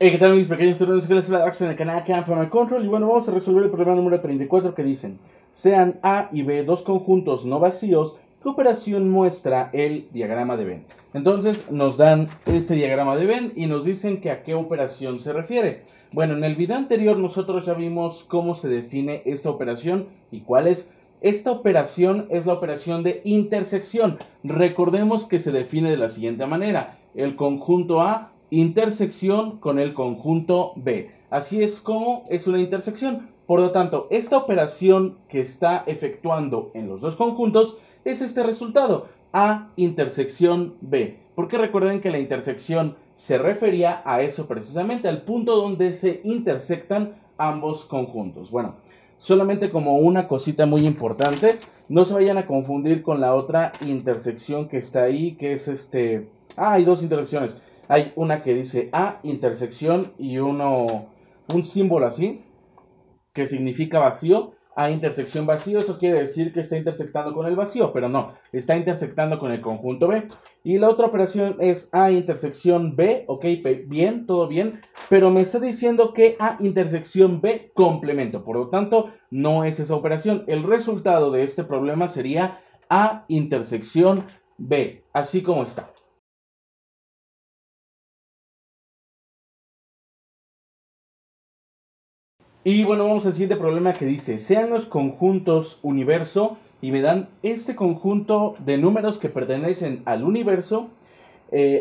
Hey, ¿qué tal mis pequeños estudiantes? Que les habla Dax en el canal Camp Family Control. Y bueno, vamos a resolver el problema número 34 que dicen: sean A y B dos conjuntos no vacíos, ¿qué operación muestra el diagrama de Venn? Entonces nos dan este diagrama de Venn y nos dicen que a qué operación se refiere. Bueno, en el video anterior nosotros ya vimos cómo se define esta operación y cuál es. Esta operación es la operación de intersección. Recordemos que se define de la siguiente manera: el conjunto A intersección con el conjunto B. Así es como es una intersección. Por lo tanto, esta operación que está efectuando en los dos conjuntos es este resultado: A intersección B. Porque recuerden que la intersección se refería a eso precisamente, al punto donde se intersectan ambos conjuntos. Bueno, solamente como una cosita muy importante, no se vayan a confundir con la otra intersección que está ahí, que es hay dos intersecciones. Hay una que dice A intersección y un símbolo así, que significa vacío. A intersección vacío, eso quiere decir que está intersectando con el vacío, pero no, está intersectando con el conjunto B. Y la otra operación es A intersección B, ok, bien, todo bien, pero me está diciendo que A intersección B complemento, por lo tanto, no es esa operación. El resultado de este problema sería A intersección B, así como está. Y bueno, vamos al siguiente problema que dice: sean los conjuntos universo, y me dan este conjunto de números que pertenecen al universo,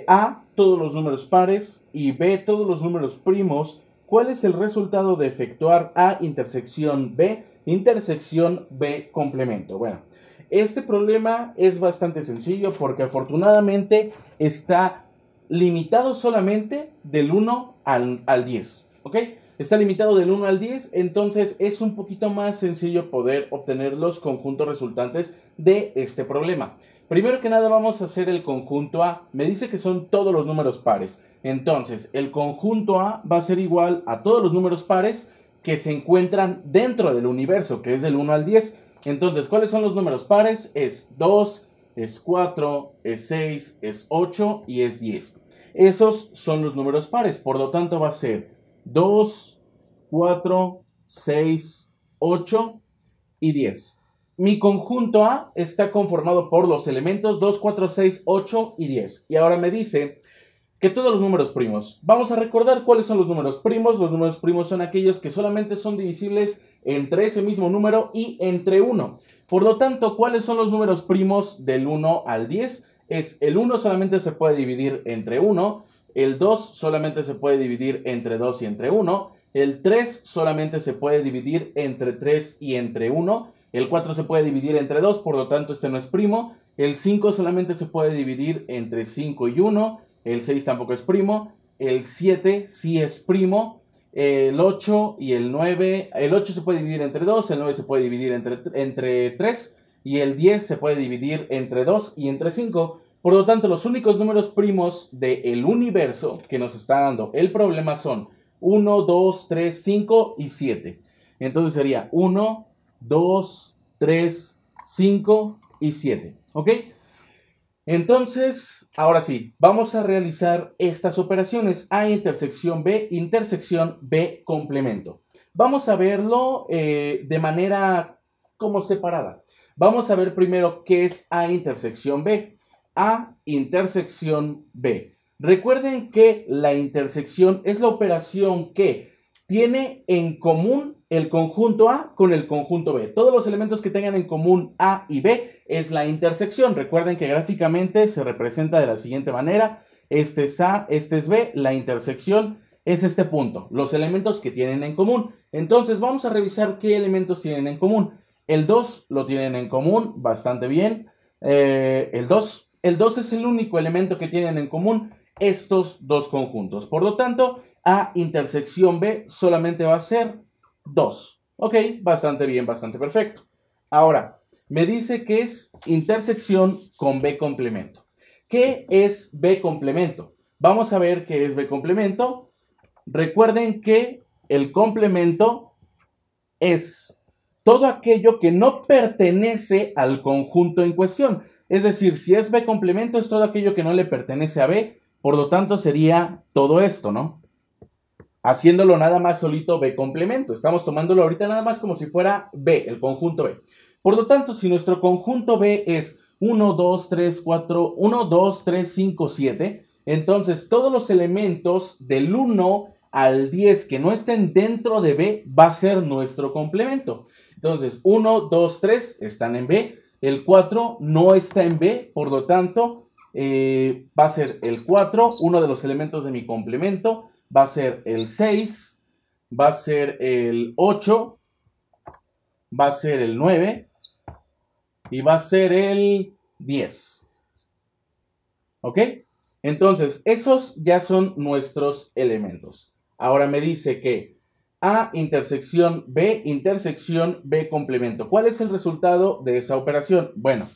A, todos los números pares, y B, todos los números primos. ¿Cuál es el resultado de efectuar A intersección B complemento? Bueno, este problema es bastante sencillo porque afortunadamente está limitado solamente del 1 al 10, ¿ok? Está limitado del 1 al 10, entonces es un poquito más sencillo poder obtener los conjuntos resultantes de este problema. Primero que nada vamos a hacer el conjunto A. Me dice que son todos los números pares. Entonces el conjunto A va a ser igual a todos los números pares que se encuentran dentro del universo, que es del 1 al 10. Entonces, ¿cuáles son los números pares? Es 2, es 4, es 6, es 8 y es 10. Esos son los números pares, por lo tanto va a ser 2, 4, 6, 8 y 10. Mi conjunto A está conformado por los elementos 2, 4, 6, 8 y 10. Y ahora me dice que todos los números primos. Vamos a recordar cuáles son los números primos. Los números primos son aquellos que solamente son divisibles entre ese mismo número y entre 1. Por lo tanto, ¿cuáles son los números primos del 1 al 10? Es el 1 solamente se puede dividir entre 1, el 2 solamente se puede dividir entre 2 y entre 1, el 3 solamente se puede dividir entre 3 y entre 1, el 4 se puede dividir entre 2, por lo tanto este no es primo, el 5 solamente se puede dividir entre 5 y 1, el 6 tampoco es primo, el 7 sí es primo, el 8 y el 9, el 8 se puede dividir entre 2, el 9 se puede dividir entre 3 y el 10 se puede dividir entre 2 y entre 5. Por lo tanto, los únicos números primos del universo que nos está dando el problema son 1, 2, 3, 5 y 7. Entonces sería 1, 2, 3, 5 y 7. ¿Ok? Entonces, ahora sí, vamos a realizar estas operaciones: A intersección B complemento. Vamos a verlo de manera como separada. Vamos a ver primero qué es A intersección B. A intersección B. Recuerden que la intersección es la operación que tiene en común el conjunto A con el conjunto B. Todos los elementos que tengan en común A y B es la intersección. Recuerden que gráficamente se representa de la siguiente manera: este es A, este es B, la intersección es este punto, los elementos que tienen en común. Entonces vamos a revisar qué elementos tienen en común. El 2 lo tienen en común, bastante bien. El 2 es el único elemento que tienen en común estos dos conjuntos. Por lo tanto, A intersección B solamente va a ser 2. Ok, bastante bien, bastante perfecto. Ahora, me dice que es intersección con B complemento. ¿Qué es B complemento? Vamos a ver qué es B complemento. Recuerden que el complemento es todo aquello que no pertenece al conjunto en cuestión. Es decir, si es B complemento, es todo aquello que no le pertenece a B. Por lo tanto, sería todo esto, ¿no? haciéndolo nada más solito B complemento. Estamos tomándolo ahorita nada más como si fuera B, el conjunto B. Por lo tanto, si nuestro conjunto B es 1, 2, 3, 4, 1, 2, 3, 5, 7, entonces todos los elementos del 1 al 10 que no estén dentro de B va a ser nuestro complemento. Entonces, 1, 2, 3 están en B, el 4 no está en B, por lo tanto, va a ser el 4, uno de los elementos de mi complemento, va a ser el 6, va a ser el 8, va a ser el 9 y va a ser el 10. ¿Ok? Entonces, esos ya son nuestros elementos. Ahora me dice que A intersección B complemento. ¿Cuál es el resultado de esa operación? Bueno,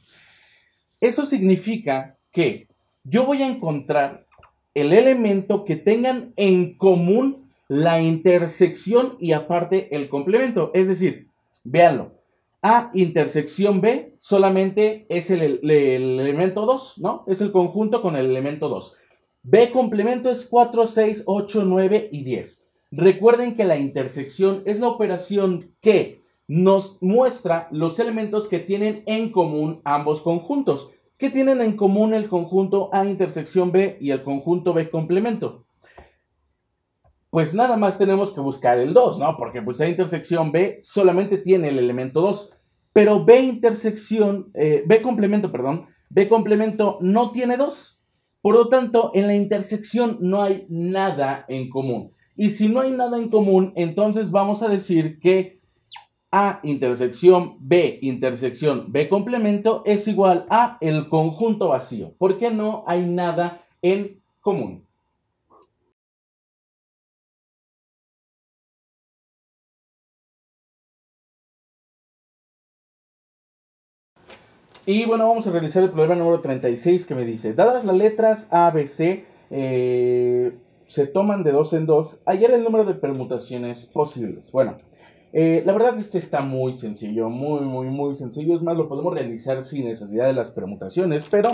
eso significa que yo voy a encontrar el elemento que tengan en común la intersección y aparte el complemento. Es decir, véanlo. A intersección B solamente es el elemento 2, ¿no? Es el conjunto con el elemento 2. B complemento es 4, 6, 8, 9 y 10. Recuerden que la intersección es la operación que nos muestra los elementos que tienen en común ambos conjuntos. ¿Qué tienen en común el conjunto A intersección B y el conjunto B complemento? Pues nada más tenemos que buscar el 2, ¿no? Porque pues A intersección B solamente tiene el elemento 2, pero B complemento no tiene 2. Por lo tanto, en la intersección no hay nada en común. Y si no hay nada en común, entonces vamos a decir que A intersección B complemento es igual a el conjunto vacío, porque no hay nada en común. Y bueno, vamos a realizar el problema número 36 que me dice, dadas las letras A, B, C, se toman de 2 en 2, hallar el número de permutaciones posibles. Bueno, la verdad este está muy sencillo, muy sencillo. Es más, lo podemos realizar sin necesidad de las permutaciones, pero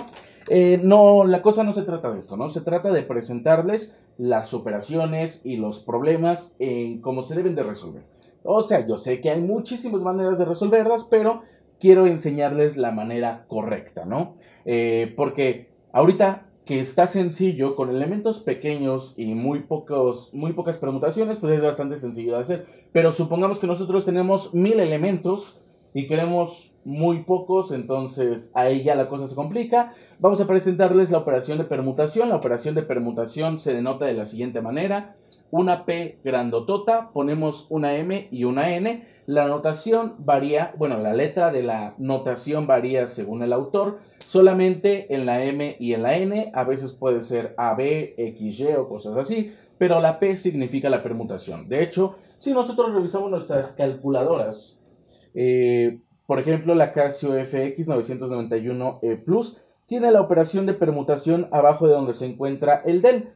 no, la cosa no se trata de esto, ¿no? Se trata de presentarles las operaciones y los problemas en cómo se deben de resolver. O sea, yo sé que hay muchísimas maneras de resolverlas, pero quiero enseñarles la manera correcta, ¿no? Porque ahorita que está sencillo, con elementos pequeños y muy pocas permutaciones, pues es bastante sencillo de hacer. Pero supongamos que nosotros tenemos 1000 elementos y queremos muy pocos, entonces ahí ya la cosa se complica. Vamos a presentarles la operación de permutación. La operación de permutación se denota de la siguiente manera. Una P grandotota, ponemos una M y una N. La notación varía, bueno, la letra de la notación varía según el autor, solamente en la M y en la N, a veces puede ser AB, XY o cosas así, pero la P significa la permutación. De hecho, si nosotros revisamos nuestras calculadoras, por ejemplo, la Casio FX 991E Plus tiene la operación de permutación abajo de donde se encuentra el del.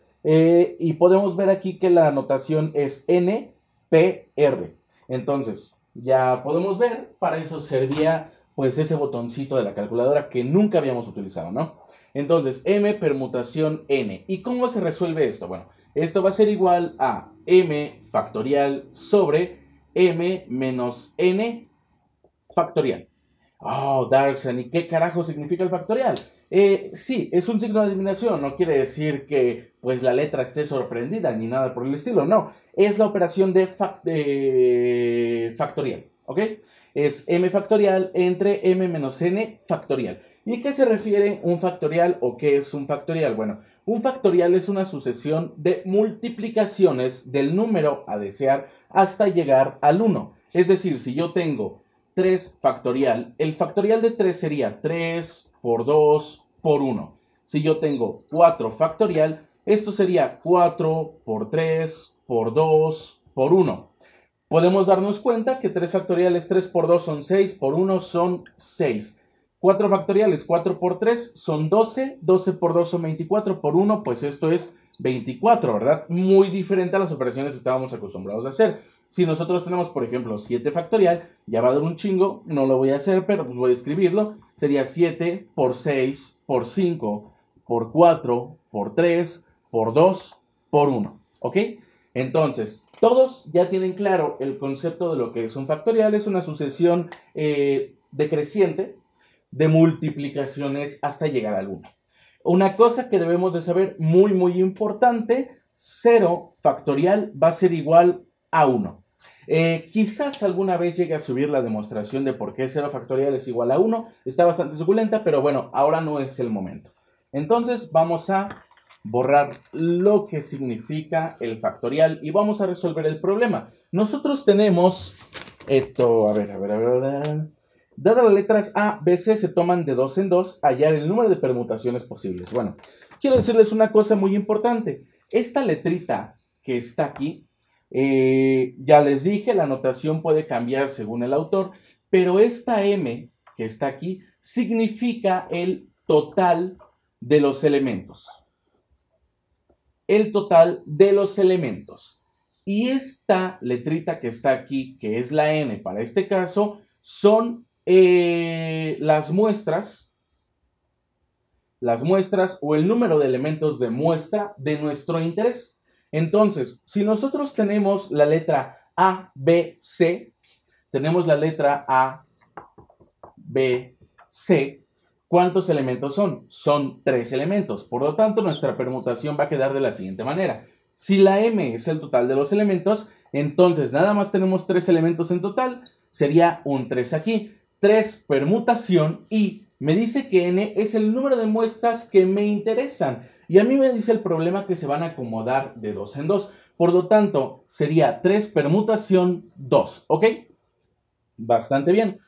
Y podemos ver aquí que la notación es NPR. Entonces, ya podemos ver, para eso servía pues ese botoncito de la calculadora que nunca habíamos utilizado, ¿no? Entonces, M permutación N. ¿Y cómo se resuelve esto? Bueno, esto va a ser igual a M factorial sobre M menos N factorial. Oh, Darksan, ¿y qué carajo significa el factorial? Sí, es un signo de adivinación, no quiere decir que pues la letra esté sorprendida ni nada por el estilo, no, es la operación de factorial, ¿ok? Es m factorial entre m menos n factorial. ¿Y qué se refiere un factorial o qué es un factorial? Bueno, un factorial es una sucesión de multiplicaciones del número a desear hasta llegar al 1. Es decir, si yo tengo 3 factorial, el factorial de 3 sería 3 por 2 por 1. Si yo tengo 4 factorial, esto sería 4 por 3 por 2 por 1. Podemos darnos cuenta que 3 factoriales, 3 por 2 son 6, por 1 son 6. 4 factoriales, 4 por 3 son 12, 12 por 2 son 24, por 1 pues esto es 24, ¿verdad? Muy diferente a las operaciones que estábamos acostumbrados a hacer. Si nosotros tenemos, por ejemplo, 7 factorial, ya va a dar un chingo, no lo voy a hacer, pero pues voy a escribirlo. Sería 7 por 6, por 5, por 4, por 3, por 2, por 1, ¿ok? Entonces, todos ya tienen claro el concepto de lo que es un factorial. Es una sucesión decreciente de multiplicaciones hasta llegar al 1. Una cosa que debemos de saber muy muy importante, 0 factorial va a ser igual a 1. Quizás alguna vez llegue a subir la demostración de por qué 0 factorial es igual a 1. Está bastante suculenta, pero bueno, ahora no es el momento. Entonces vamos a borrar lo que significa el factorial y vamos a resolver el problema. Nosotros tenemos esto, a ver. Dadas las letras A, B, C se toman de 2 en 2, hallar el número de permutaciones posibles. Bueno, quiero decirles una cosa muy importante. Esta letrita que está aquí, ya les dije, la notación puede cambiar según el autor, pero esta M que está aquí significa el total de los elementos. El total de los elementos. Y esta letrita que está aquí, que es la N para este caso, son las muestras o el número de elementos de muestra de nuestro interés. Entonces, si nosotros tenemos la letra A, B, C, tenemos la letra A, B, C, ¿cuántos elementos son? Son 3 elementos. Por lo tanto, nuestra permutación va a quedar de la siguiente manera. Si la M es el total de los elementos, entonces nada más tenemos 3 elementos en total. Sería un 3 aquí. 3 permutación y me dice que N es el número de muestras que me interesan. Y a mí me dice el problema que se van a acomodar de 2 en 2. Por lo tanto, sería 3 permutación 2. ¿Ok? Bastante bien.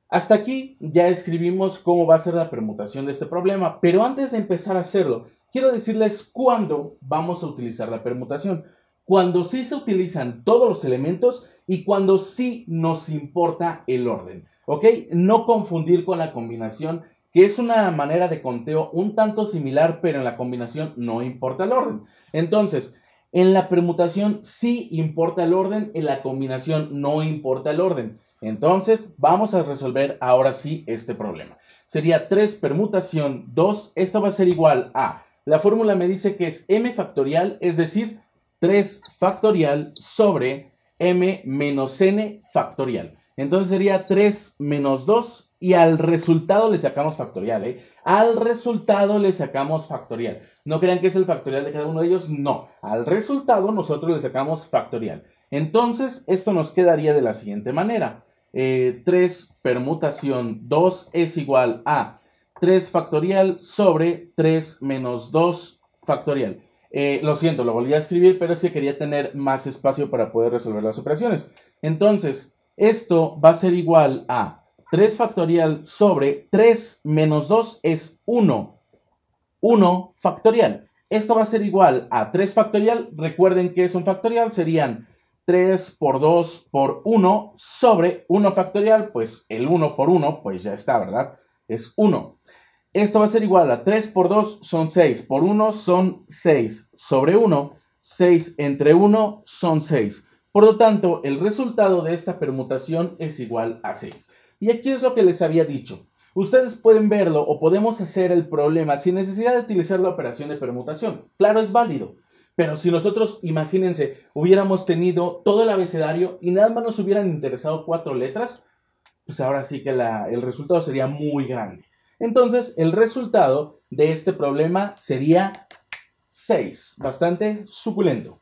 Hasta aquí ya escribimos cómo va a ser la permutación de este problema. Pero antes de empezar a hacerlo, quiero decirles cuándo vamos a utilizar la permutación. Cuando sí se utilizan todos los elementos y cuando sí nos importa el orden. ¿Ok? No confundir con la combinación, que es una manera de conteo un tanto similar, pero en la combinación no importa el orden. Entonces, en la permutación sí importa el orden, en la combinación no importa el orden. Entonces, vamos a resolver ahora sí este problema. Sería 3 permutación 2, esto va a ser igual a, la fórmula me dice que es m factorial, es decir, 3 factorial sobre m menos n factorial. Entonces sería 3 menos 2 y al resultado le sacamos factorial, Al resultado le sacamos factorial. No crean que es el factorial de cada uno de ellos, no. Al resultado nosotros le sacamos factorial. Entonces esto nos quedaría de la siguiente manera. 3 permutación 2 es igual a 3 factorial sobre 3 menos 2 factorial. Lo siento, lo volví a escribir, pero es que quería tener más espacio para poder resolver las operaciones. Entonces, esto va a ser igual a 3 factorial sobre 3 menos 2 es 1. 1 factorial. Esto va a ser igual a 3 factorial. Recuerden que es un factorial. Serían 3 por 2 por 1 sobre 1 factorial. Pues el 1 por 1, pues ya está, ¿verdad? Es 1. Esto va a ser igual a 3 por 2 son 6. Por 1 son 6. Sobre 1, 6 entre 1 son 6. Por lo tanto, el resultado de esta permutación es igual a 6. Y aquí es lo que les había dicho. Ustedes pueden verlo o podemos hacer el problema sin necesidad de utilizar la operación de permutación. Claro, es válido. Pero si nosotros, imagínense, hubiéramos tenido todo el abecedario y nada más nos hubieran interesado 4 letras, pues ahora sí que el resultado sería muy grande. Entonces, el resultado de este problema sería 6. Bastante suculento.